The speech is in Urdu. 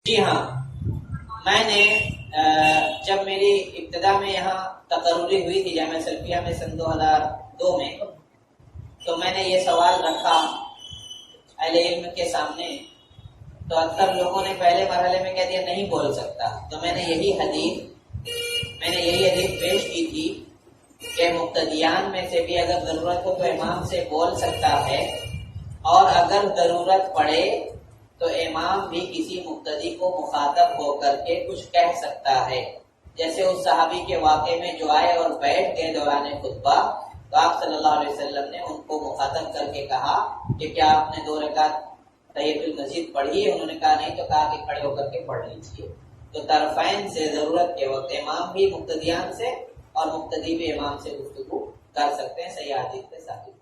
جی ہاں، میں نے جب میری ابتدا میں یہاں تقرری ہوئی تھی جامعہ سلفیہ میں سن 2002 میں، تو میں نے یہ سوال رکھا اہل علم کے سامنے، تو اکثر لوگوں نے پہلے مرحلے میں کہہ دیا نہیں بول سکتا. تو میں نے یہی حدیث پیش کی تھی کہ مقتدیان میں سے بھی اگر ضرورت ہو تو امام سے بول سکتا ہے، اور اگر ضرورت پڑے تو امام بھی کسی مقتدی کو مخاطب ہو کر کے کچھ کہہ سکتا ہے. جیسے اس صحابی کے واقعے میں جو آئے اور بیٹھ گئے دوران خطبہ، تو آپ صلی اللہ علیہ وسلم نے ان کو مخاطب کر کے کہا کہ کیا آپ نے 2 رکعت تحیۃ المسجد پڑھی ہے؟ انہوں نے کہا نہیں، تو کہا کہ کھڑے ہو کر کے پڑھ لیجیے. تو طرفین سے ضرورت کے وقت امام بھی مقتدیان سے اور مقتدی بھی امام سے گفتگو کر سکتے ہیں، صحیح حدیث سے ثابت.